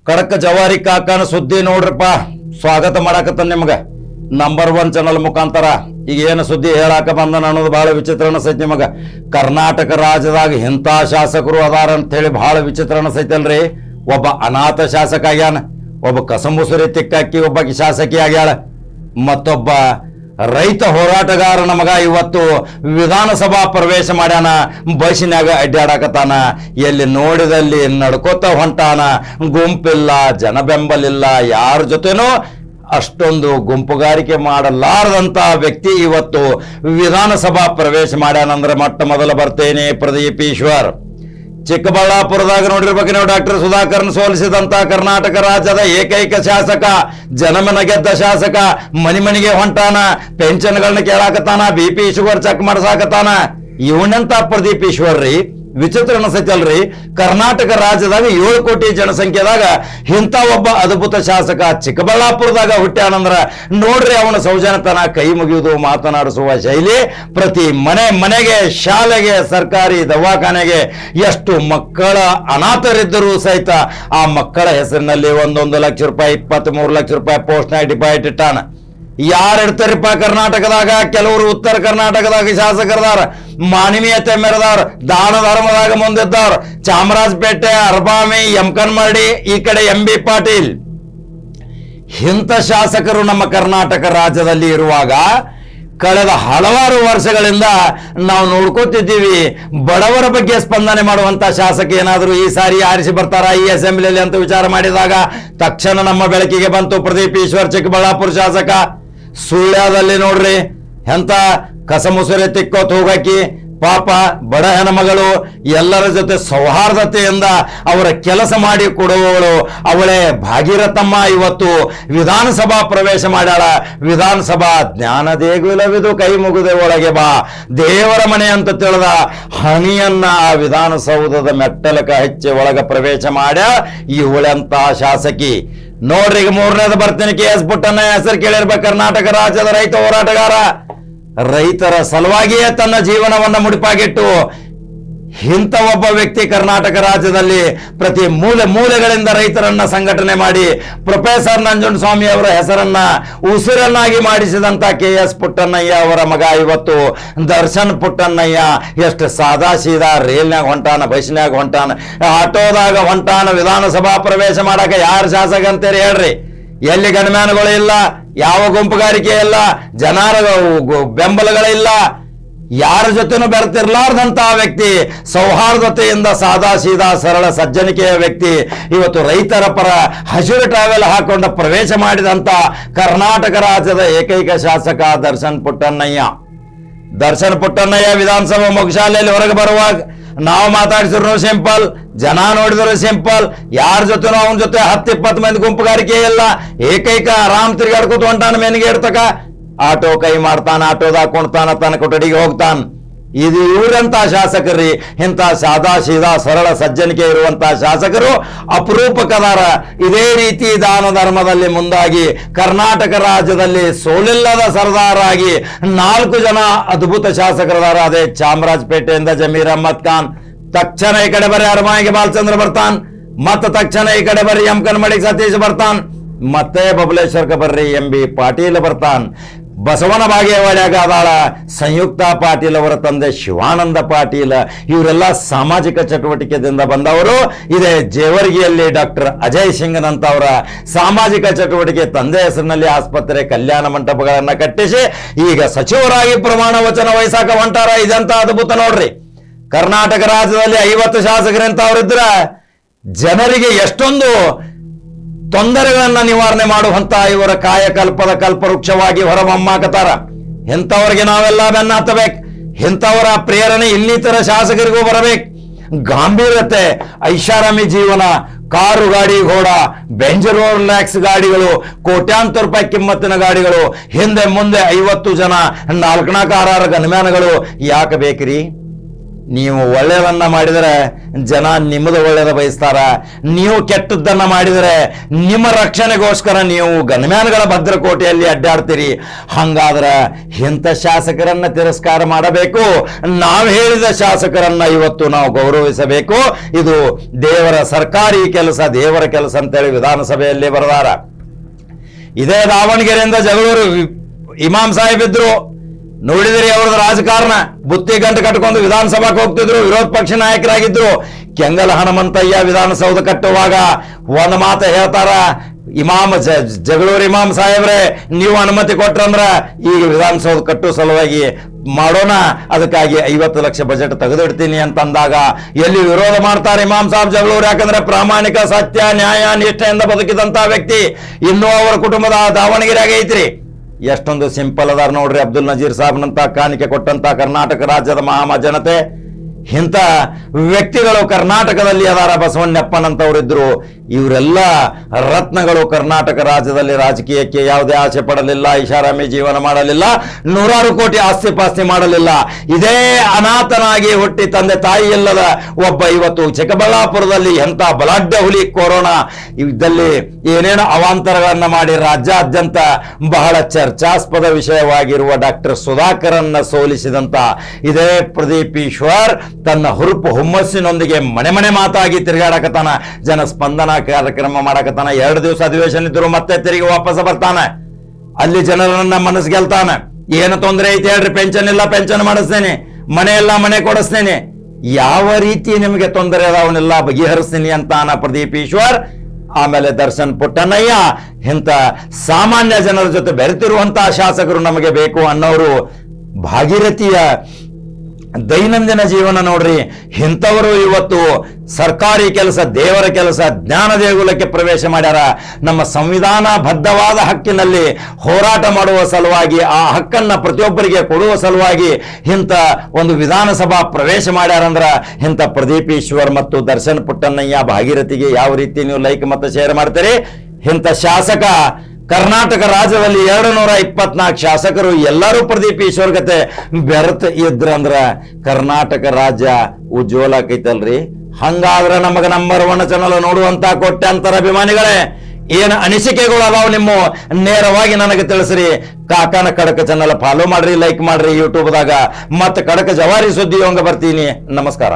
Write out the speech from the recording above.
ಕಡಕ ಜವಾರಿ ಕಾಕನ ಸುದ್ದಿ ನೋಡ್ರಪ್ಪ. ಸ್ವಾಗತ ಮಾಡಾಕತ್ತ ನಿಮಗೆ ನಂಬರ್ 1 ಚಾನಲ್ ಮುಖಾಂತರ. ಈಗ ಏನು ಸುದ್ದಿ ಹೇಳಾಕ ಬಂದನ ಅನ್ನೋದು ಬಹಳ ವಿಚಿತ್ರ ಅನಿಸೈತಿ ನಿಮಗೆ. ಕರ್ನಾಟಕ ರಾಜ್ಯದಾಗ ಇಂಥ ಶಾಸಕರು ಅದಾರ ಅಂತೇಳಿ ಬಹಳ ವಿಚಿತ್ರ ಅನಿಸೈತಲ್ರಿ. ಒಬ್ಬ ಅನಾಥ ಶಾಸಕ ಆಗ್ಯಾನ, ಒಬ್ಬ ಕಸಮುಸುರಿ ತಿಕ್ಕಾಕಿ ಒಬ್ಬ ಶಾಸಕಿ ಆಗ್ಯಾಳ, ಮತ್ತೊಬ್ಬ ರೈತ ಹೋರಾಟಗಾರನ ಮಗ ಇವತ್ತು ವಿಧಾನಸಭಾ ಪ್ರವೇಶ ಮಾಡ್ಯಾನ. ಬಸ್ಸಿನಾಗ ಅಡ್ಡಾಡಕತ್ತಾನ, ಎಲ್ಲಿ ನೋಡಿದಲ್ಲಿ ನಡ್ಕೋತ ಹೊಂಟಾನ. ಗುಂಪಿಲ್ಲ, ಜನ ಬೆಂಬಲಿಲ್ಲ, ಯಾರ ಜೊತೆನೂ ಅಷ್ಟೊಂದು ಗುಂಪುಗಾರಿಕೆ ಮಾಡಲಾರದಂತ ವ್ಯಕ್ತಿ ಇವತ್ತು ವಿಧಾನಸಭಾ ಪ್ರವೇಶ ಮಾಡ್ಯಾನಂದ್ರೆ ಮೊಟ್ಟ ಮೊದಲು ಬರ್ತೇನೆ ಪ್ರದೀಪ್ ಈಶ್ವರ್. ಚಿಕ್ಕಬಳ್ಳಾಪುರದಾಗ ನೋಡಿರ್ಬೇಕು ನೀವು, ಡಾಕ್ಟರ್ ಸುಧಾಕರ್ನ ಸೋಲಿಸಿದಂತ ಕರ್ನಾಟಕ ರಾಜ್ಯದ ಏಕೈಕ ಶಾಸಕ, ಜನಮನ ಗೆದ್ದ ಶಾಸಕ. ಮನಿಗೆ ಹೊಂಟಾನ, ಪೆನ್ಷನ್ಗಳನ್ನ ಕೇಳಾಕತ್ತಾನ, BP ಶುಗರ್ ಚೆಕ್ ಮಾಡ್ಸಾಕತ್ತಾನ. ಇವನಂತ ಪ್ರದೀಪ್ ಈಶ್ವರ್ ರೀ. ವಿಚಿತ್ರ ಅನಿಸೈತಲ್ರಿ. ಕರ್ನಾಟಕ ರಾಜ್ಯದಾಗ 7 ಕೋಟಿ ಜನಸಂಖ್ಯೆದಾಗ ಇಂಥ ಒಬ್ಬ ಅದ್ಭುತ ಶಾಸಕ ಚಿಕ್ಕಬಳ್ಳಾಪುರದಾಗ ಹುಟ್ಟ್ಯಾನಂದ್ರ ನೋಡ್ರಿ ಅವನ ಸೌಜನ್ಯತನ, ಕೈ ಮುಗಿಯುವುದು, ಮಾತನಾಡಿಸುವ ಶೈಲಿ. ಪ್ರತಿ ಮನೆಗೆ, ಶಾಲೆಗೆ, ಸರ್ಕಾರಿ ದವಾಖಾನೆಗೆ ಎಷ್ಟು ಮಕ್ಕಳ ಅನಾಥರಿದ್ದರೂ ಸಹಿತ ಆ ಮಕ್ಕಳ ಹೆಸರಿನಲ್ಲಿ 1 ಲಕ್ಷ ರೂಪಾಯಿ, 23 ಲಕ್ಷ ರೂಪಾಯಿ ಪೋಸ್ಟ್ನಾಗ ಡಿಪಾಸಿಟ್ ಇಟ್ಟಾನ. ಯಾರು ಇಡ್ತಾರಪ್ಪ ಕರ್ನಾಟಕದಾಗ? ಕೆಲವರು ಉತ್ತರ ಕರ್ನಾಟಕದಾಗ ಶಾಸಕರದಾರ, ಮಾನವೀಯತೆ ಮೆರೆದಾರ, ದಾನ ಧರ್ಮದಾಗ ಮುಂದಿದ್ದಾರ. ಚಾಮರಾಜಪೇಟೆ, ಅರಬಾವಿ, ಯಮಕನ್ಮರಡಿ, ಈ ಕಡೆ MB ಪಾಟೀಲ್. ಇಂಥ ಶಾಸಕರು ನಮ್ಮ ಕರ್ನಾಟಕ ರಾಜ್ಯದಲ್ಲಿ ಇರುವಾಗ ಕಳೆದ ಹಲವಾರು ವರ್ಷಗಳಿಂದ ನಾವು ನೋಡ್ಕೋತಿದ್ದೀವಿ. ಬಡವರ ಬಗ್ಗೆ ಸ್ಪಂದನೆ ಮಾಡುವಂತ ಶಾಸಕ ಏನಾದರೂ ಈ ಸಾರಿ ಆರಿಸಿ ಬರ್ತಾರ ಈ ಅಸೆಂಬ್ಲಿಯಲ್ಲಿ ಅಂತ ವಿಚಾರ ಮಾಡಿದಾಗ ತಕ್ಷಣ ನಮ್ಮ ಬೆಳಕಿಗೆ ಬಂತು ಪ್ರದೀಪ್ ಈಶ್ವರ್, ಚಿಕ್ಕಬಳ್ಳಾಪುರ ಶಾಸಕ. ಸುಳ್ಯದಲ್ಲಿ ನೋಡ್ರಿ ಎಂತ ಕಸಮುಸುರೆ ತಿಕ್ಕೋತ್ ಹೋಗಾಕಿ, ಪಾಪ ಬಡ ಹೆಣ್ಮಗಳು ಎಲ್ಲರ ಜೊತೆ ಸೌಹಾರ್ದತೆಯಿಂದ ಅವರ ಕೆಲಸ ಮಾಡಿ ಕೊಡುವವಳು ಅವಳೇ ಭಾಗೀರಥಮ್ಮ ಇವತ್ತು ವಿಧಾನಸಭಾ ಪ್ರವೇಶ ಮಾಡ್ಯಾಳ. ವಿಧಾನಸಭಾ ಜ್ಞಾನ ದೇಗುಲವಿದು ಕೈ ಮುಗುದೆ ಒಳಗೆ ಬಾ, ದೇವರ ಮನೆ ಅಂತ ತಿಳಿದ ಹಣಿಯನ್ನ ಆ ವಿಧಾನಸೌಧದ ಮೆಟ್ಟಲಕ ಹಚ್ಚಿ ಒಳಗ ಪ್ರವೇಶ ಮಾಡ್ಯ ಇವಳೆಂತ ಶಾಸಕಿ. ನೋಡ್ರಿ, ಈಗ 3ನೇದು ಬರ್ತೀನಿ. KS ಪುಟ್ಟಣ್ಣ ಹೆಸರು ಕೇಳಿರ್ಬೇಕು. ಕರ್ನಾಟಕ ರಾಜ್ಯದ ರೈತ ಹೋರಾಟಗಾರ. ರೈತರ ಸಲುವಾಗಿಯೇ ತನ್ನ ಜೀವನವನ್ನು ಮುಡಿಪಾಗಿಟ್ಟು ಇಂಥ ಒಬ್ಬ ವ್ಯಕ್ತಿ ಕರ್ನಾಟಕ ರಾಜ್ಯದಲ್ಲಿ ಪ್ರತಿ ಮೂಲೆಗಳಿಂದ ರೈತರನ್ನ ಸಂಘಟನೆ ಮಾಡಿ ಪ್ರೊಫೆಸರ್ ನಂಜುಂಡಸ್ವಾಮಿ ಅವರ ಹೆಸರನ್ನ ಉಸಿರನ್ನಾಗಿ ಮಾಡಿಸಿದಂತ KS ಪುಟ್ಟಣ್ಣಯ್ಯ ಅವರ ಮಗ ಇವತ್ತು ದರ್ಶನ್ ಪುಟ್ಟಣ್ಣಯ್ಯ. ಎಷ್ಟು ಸಾದಾ ಸೀದಾ ರೇಲ್ನಾಗ ಹೊಂಟಾನ, ಬಸ್ನಾಗ ಹೊಂಟಾನ, ಆಟೋದಾಗ ಹೊಂಟಾನ. ವಿಧಾನಸಭಾ ಪ್ರವೇಶ ಮಾಡಕ ಯಾರು ಶಾಸಕ ಅಂತೇಳಿ ಹೇಳ್ರಿ? ಎಲ್ಲಿ ಗಣಮ್ಯಾನಗಳು ಇಲ್ಲ, ಯಾವ ಗುಂಪುಗಾರಿಕೆ ಇಲ್ಲ, ಜನರ ಬೆಂಬಲಗಳಿಲ್ಲ, ಯಾರ ಜೊತೆನೂ ಬೆರೆತಿರ್ಲಾರ್ದಂತಹ ವ್ಯಕ್ತಿ, ಸೌಹಾರ್ದತೆಯಿಂದ ಸಾದಾ ಸೀದಾ ಸರಳ ಸಜ್ಜನಿಕೆಯ ವ್ಯಕ್ತಿ ಇವತ್ತು ರೈತರ ಪರ ಹಸಿರು ಟ್ರಾವೆಲ್ ಹಾಕೊಂಡ ಪ್ರವೇಶ ಮಾಡಿದಂತ ಕರ್ನಾಟಕ ರಾಜ್ಯದ ಏಕೈಕ ಶಾಸಕ ದರ್ಶನ್ ಪುಟ್ಟಣ್ಣಯ್ಯ. ದರ್ಶನ್ ಪುಟ್ಟಣ್ಣಯ್ಯ ವಿಧಾನಸಭಾ ಮುಗಶಾಲೆಯಲ್ಲಿ ಹೊರಗೆ ಬರುವಾಗ ನಾವು ಮಾತಾಡಿಸಿದ್ರು ಸಿಂಪಲ್, ಜನ ನೋಡಿದ್ರು ಸಿಂಪಲ್, ಯಾರ ಜೊತೆನೂ ಅವನ ಜೊತೆ 10-20 ಮಂದಿ ಗುಂಪುಗಾರಿಕೆ ಇಲ್ಲ. ಏಕೈಕ ಆರಾಮ್ ತಿರುಗಾಡ್ಕೊತ ಹೊಂಟಾನ, ಮೆನಿಗೆ ಇಡ್ತಕ ಆಟೋ ಕೈ ಮಾಡ್ತಾನ, ಆಟೋದಾಗ ಕುಣ್ತಾನ, ತನ್ನ ಕೊಠಡಿಗೆ ಹೋಗ್ತಾನ. ಇದು ಇವರಂತ ಶಾಸಕರಿ. ಇಂಥ ಸಾದಾ ಸೀದಾ ಸರಳ ಸಜ್ಜನಿಕೆ ಇರುವಂತ ಶಾಸಕರು ಅಪರೂಪಕದಾರ. ಇದೇ ರೀತಿ ದಾನ ಧರ್ಮದಲ್ಲಿ ಮುಂದಾಗಿ ಕರ್ನಾಟಕ ರಾಜ್ಯದಲ್ಲಿ ಸೋಲಿಲ್ಲದ ಸರ್ದಾರ ಆಗಿ 4 ಜನ ಅದ್ಭುತ ಶಾಸಕರದಾರ. ಅದೇ ಚಾಮರಾಜಪೇಟೆಯಿಂದ ಜಮೀರ್ ಅಹ್ಮದ್ ಖಾನ್, ತಕ್ಷಣ ಈ ಕಡೆ ಬರೀ ಅರಮಾಯಿಗೆ ಬಾಲಚಂದ್ರ ಬರ್ತಾನ್, ಮತ್ತೆ ತಕ್ಷಣ ಈ ಕಡೆ ಬರೀ ಯಮಕನ್ಮಡಿಗೆ ಸತೀಶ್ ಬರ್ತಾನ್, ಮತ್ತೆ ಬಬಲೇಶ್ವರ್ಗೆ ಬರ್ರಿ MB ಪಾಟೀಲ್ ಬರ್ತಾನ್. ಬಸವನ ಬಾಗೇವಾಡ್ಯಾಗ ಅದಾಳ ಸಂಯುಕ್ತ ಪಾಟೀಲ್ ಅವರ ತಂದೆ ಶಿವಾನಂದ ಪಾಟೀಲ್. ಇವರೆಲ್ಲ ಸಾಮಾಜಿಕ ಚಟುವಟಿಕೆಯಿಂದ ಬಂದವರು. ಇದೇ ಜೇವರ್ಗಿಯಲ್ಲಿ ಡಾಕ್ಟರ್ ಅಜಯ್ ಸಿಂಗ್ನಂತವರ ಸಾಮಾಜಿಕ ಚಟುವಟಿಕೆ, ತಂದೆ ಹೆಸರಿನಲ್ಲಿ ಆಸ್ಪತ್ರೆ, ಕಲ್ಯಾಣ ಮಂಟಪಗಳನ್ನ ಕಟ್ಟಿಸಿ ಈಗ ಸಚಿವರಾಗಿ ಪ್ರಮಾಣ ವಚನ ವಹಿಸಾಕ ಹೊಂಟಾರ. ಇದಂತ ಅದ್ಭುತ ನೋಡ್ರಿ. ಕರ್ನಾಟಕ ರಾಜ್ಯದಲ್ಲಿ 50 ಶಾಸಕರಂತವರಿದ್ರ ಜನರಿಗೆ ಎಷ್ಟೊಂದು ತೊಂದರೆಗಳನ್ನ ನಿವಾರಣೆ ಮಾಡುವಂತ ಇವರ ಕಾಯಕಲ್ಪದ ಕಲ್ಪವೃಕ್ಷವಾಗಿ ಹೊರಹೊಮ್ಮಾಕತಾರ. ಇಂಥವ್ರಿಗೆ ನಾವೆಲ್ಲ ಬೆನ್ನ ಹತ್ತಬೇಕು. ಇಂಥವರ ಪ್ರೇರಣೆ ಇನ್ನಿತರ ಶಾಸಕರಿಗೂ ಬರಬೇಕು. ಗಾಂಭೀರ್ಯತೆ, ಐಷಾರಾಮಿ ಜೀವನ, ಕಾರು ಗಾಡಿ ಘೋಡ, ಬೆಂಜ್ ಗಾಡಿಗಳು, ಕೋಟ್ಯಾಂತರ ರೂಪಾಯಿ ಕಿಮ್ಮತ್ತಿನ ಗಾಡಿಗಳು, ಹಿಂದೆ ಮುಂದೆ 50 ಜನ 4 ಕಾರಾರ ಗನ್ಮ್ಯಾನ್ಗಳು ಯಾಕೆ ಬೇಕ್ರಿ? ನೀವು ಒಳ್ಳೆಯದನ್ನ ಮಾಡಿದರೆ ಜನ ನಿಮ್ಮದು ಒಳ್ಳೆಯದ ಬಯಸ್ತಾರ, ನೀವು ಕೆಟ್ಟದ್ದನ್ನ ಮಾಡಿದರೆ ನಿಮ್ಮ ರಕ್ಷಣೆಗೋಸ್ಕರ ನೀವು ಗನ್ಮ್ಯಾನ್ಗಳ ಭದ್ರಕೋಟೆಯಲ್ಲಿ ಅಡ್ಡಾಡ್ತೀರಿ. ಹಂಗಾದ್ರೆ ಇಂಥ ಶಾಸಕರನ್ನ ತಿರಸ್ಕಾರ ಮಾಡಬೇಕು. ನಾವು ಹೇಳಿದ ಶಾಸಕರನ್ನ ಇವತ್ತು ನಾವು ಗೌರವಿಸಬೇಕು. ಇದು ದೇವರ ಸರ್ಕಾರಿ ಕೆಲಸ, ದೇವರ ಕೆಲಸ ಅಂತೇಳಿ ವಿಧಾನಸಭೆಯಲ್ಲಿ ಬರೆದಾರ. ಇದೇ ದಾವಣಗೆರೆಯಿಂದ ಜಗಳೂರು ಇಮಾಮ್ ಸಾಹೇಬ್ ಇದ್ರು, ನೋಡಿದ್ರಿ ಅವ್ರದ್ದು ರಾಜಕಾರಣ. ಬುತ್ತಿ ಗಂಟು ಕಟ್ಕೊಂಡು ವಿಧಾನಸಭಾಕ್ಕೆ ಹೋಗ್ತಿದ್ರು, ವಿರೋಧ ಪಕ್ಷ ನಾಯಕರಾಗಿದ್ರು. ಕೆಂಗಲ್ ಹನುಮಂತಯ್ಯ ವಿಧಾನಸೌಧ ಕಟ್ಟುವಾಗ ಒಂದು ಮಾತು ಹೇಳ್ತಾರ, ಜಗಳೂರು ಇಮಾಮ್ ಸಾಹೇಬ್ರೆ ನೀವು ಅನುಮತಿ ಕೊಟ್ರಂದ್ರ ಈಗ ವಿಧಾನಸೌಧ ಕಟ್ಟುವ ಸಲುವಾಗಿ ಮಾಡೋಣ, ಅದಕ್ಕಾಗಿ 50 ಲಕ್ಷ ಬಜೆಟ್ ತೆಗೆದಿಡ್ತೀನಿ ಅಂತಂದಾಗ ಎಲ್ಲಿ ವಿರೋಧ ಮಾಡ್ತಾರೆ ಇಮಾಮ್ ಸಾಹೇಬ್ ಜಗಳೂರು. ಯಾಕಂದ್ರೆ ಪ್ರಾಮಾಣಿಕ, ಸತ್ಯ, ನ್ಯಾಯ, ನಿಷ್ಠೆಯಿಂದ ಬದುಕಿದಂತ ವ್ಯಕ್ತಿ ಇನ್ನೂ ಅವರ ಕುಟುಂಬದ ದಾವಣಗೆರೆಯಾಗ ಐತ್ರಿ. ಎಷ್ಟೊಂದು ಸಿಂಪಲ್ ಅದಾರ ನೋಡ್ರಿ. ಅಬ್ದುಲ್ ನಜೀರ್ ಸಾಬ್ನಂತ ಕಾಣಿಕೆ ಕೊಟ್ಟಂತ ಕರ್ನಾಟಕ ರಾಜ್ಯದ ಮಹಾ ಜನತೆ, ಇಂಥ ವ್ಯಕ್ತಿಗಳು ಕರ್ನಾಟಕದಲ್ಲಿ ಅದಾರ. ಬಸವಣ್ಣಪ್ಪನಂತವರಿದ್ರು. ಇವರೆಲ್ಲ ರತ್ನಗಳು ಕರ್ನಾಟಕ ರಾಜ್ಯದಲ್ಲಿ ರಾಜಕೀಯಕ್ಕೆ ಯಾವುದೇ ಆಸೆ ಪಡಲಿಲ್ಲ, ಐಷಾರಾಮಿ ಜೀವನ ಮಾಡಲಿಲ್ಲ, ನೂರಾರು ಕೋಟಿ ಆಸ್ತಿ ಪಾಸ್ತಿ ಮಾಡಲಿಲ್ಲ. ಇದೇ ಅನಾಥನಾಗಿ ಹುಟ್ಟಿ ತಂದೆ ತಾಯಿ ಇಲ್ಲದ ಒಬ್ಬ ಇವತ್ತು ಚಿಕ್ಕಬಳ್ಳಾಪುರದಲ್ಲಿ ಎಂಥ ಬಲಾಢ್ಯ ಹುಲಿ ಕೊರೋನಾ ಇದ್ದಲ್ಲಿ ಏನೇನೋ ಅವಾಂತರಗಳನ್ನ ಮಾಡಿ ರಾಜ್ಯಾದ್ಯಂತ ಬಹಳ ಚರ್ಚಾಸ್ಪದ ವಿಷಯವಾಗಿರುವ ಡಾಕ್ಟರ್ ಸುಧಾಕರನ್ನ ಸೋಲಿಸಿದಂತ ಇದೇ ಪ್ರದೀಪ್ ಈಶ್ವರ್ ತನ್ನ ಹುರುಪು ಹುಮ್ಮಸ್ಸಿನೊಂದಿಗೆ ಮನೆ ಮನೆ ಮಾತಾಗಿ ತಿರುಗಾಡಕತಾನ. ಜನ ಸ್ಪಂದನ ಕಾರ್ಯಕ್ರಮ ಮಾಡಕತಾನ. 2 ದಿವಸ ಅಧಿವೇಶನ ಇದ್ರು ಮತ್ತೆ ತಿರುಗಿ ವಾಪಸ್ ಬರ್ತಾನೆ. ಅಲ್ಲಿ ಜನರನ್ನ ಮನಸ್ಸು ಗೆಲ್ತಾನೆ. ಏನು ತೊಂದರೆ ಐತಿ ಹೇಳ್ರಿ, ಪೆನ್ಷನ್ ಇಲ್ಲ ಪೆನ್ಷನ್ ಮಾಡಿಸ್ತೇನೆ, ಮನೆ ಇಲ್ಲ ಮನೆ ಕೊಡಿಸ್ತೇನೆ, ಯಾವ ರೀತಿ ನಿಮಗೆ ತೊಂದರೆ ಅದಾವನ್ನೆಲ್ಲ ಬಗೆಹರಿಸ್ತೀನಿ ಅಂತಾನ ಪ್ರದೀಪ್ ಈಶ್ವರ್. ಆಮೇಲೆ ದರ್ಶನ್ ಪುಟ್ಟಣ್ಣಯ್ಯ ಇಂಥ ಸಾಮಾನ್ಯ ಜನರ ಜೊತೆ ಬೆರೆತಿರುವಂತಹ ಶಾಸಕರು ನಮಗೆ ಬೇಕು ಅನ್ನೋರು. ಭಾಗೀರಥಿಯ ದೈನಂದಿನ ಜೀವನ ನೋಡ್ರಿ. ಇಂಥವರು ಇವತ್ತು ಸರ್ಕಾರಿ ಕೆಲಸ, ದೇವರ ಕೆಲಸ, ಜ್ಞಾನ ದೇಗುಲಕ್ಕೆ ಪ್ರವೇಶ ಮಾಡ್ಯಾರ. ನಮ್ಮ ಸಂವಿಧಾನ ಬದ್ಧವಾದ ಹಕ್ಕಿನಲ್ಲಿ ಹೋರಾಟ ಮಾಡುವ ಸಲುವಾಗಿ, ಆ ಹಕ್ಕನ್ನ ಪ್ರತಿಯೊಬ್ಬರಿಗೆ ಕೊಡುವ ಸಲುವಾಗಿ ಇಂಥ ಒಂದು ವಿಧಾನಸಭಾ ಪ್ರವೇಶ ಮಾಡ್ಯಾರಂದ್ರ ಇಂಥ ಪ್ರದೀಪ್ ಈಶ್ವರ್ ಮತ್ತು ದರ್ಶನ್ ಪುಟ್ಟಣ್ಣಯ್ಯ ಭಾಗೀರಥಿಗೆ ಯಾವ ರೀತಿ ನೀವು ಲೈಕ್ ಮತ್ತು ಶೇರ್ ಮಾಡ್ತೀರಿ? ಇಂಥ ಶಾಸಕ ಕರ್ನಾಟಕ ರಾಜ್ಯದಲ್ಲಿ 224 ಶಾಸಕರು ಎಲ್ಲರೂ ಪ್ರದೀಪ್ ಈಶ್ವರ್ ಗತೆ ಬೆರೆತು ಇದ್ರಂದ್ರ ಕರ್ನಾಟಕ ರಾಜ್ಯ ಉಜ್ವಲ ಆಕೈತಲ್ರಿ. ಹಂಗಾದ್ರೆ ನಮಗ ನಂಬರ್ 1 ಚಾನಲ್ ನೋಡುವಂತ ಕೋಟ್ಯಾಂತರ ಅಭಿಮಾನಿಗಳೇ, ಏನು ಅನಿಸಿಕೆಗಳು ಅದಾವ ನಿಮ್ಮ ನೇರವಾಗಿ ನನಗೆ ತಿಳಿಸ್ರಿ. ಕಾಕನ ಖಡಕ ಚಾನಲ್ ಫಾಲೋ ಮಾಡ್ರಿ, ಲೈಕ್ ಮಾಡ್ರಿ ಯೂಟ್ಯೂಬ್ದಾಗ. ಮತ್ತೆ ಖಡಕ ಜವಾರಿ ಸುದ್ದಿ ಹಂಗ ಬರ್ತೀನಿ. ನಮಸ್ಕಾರ.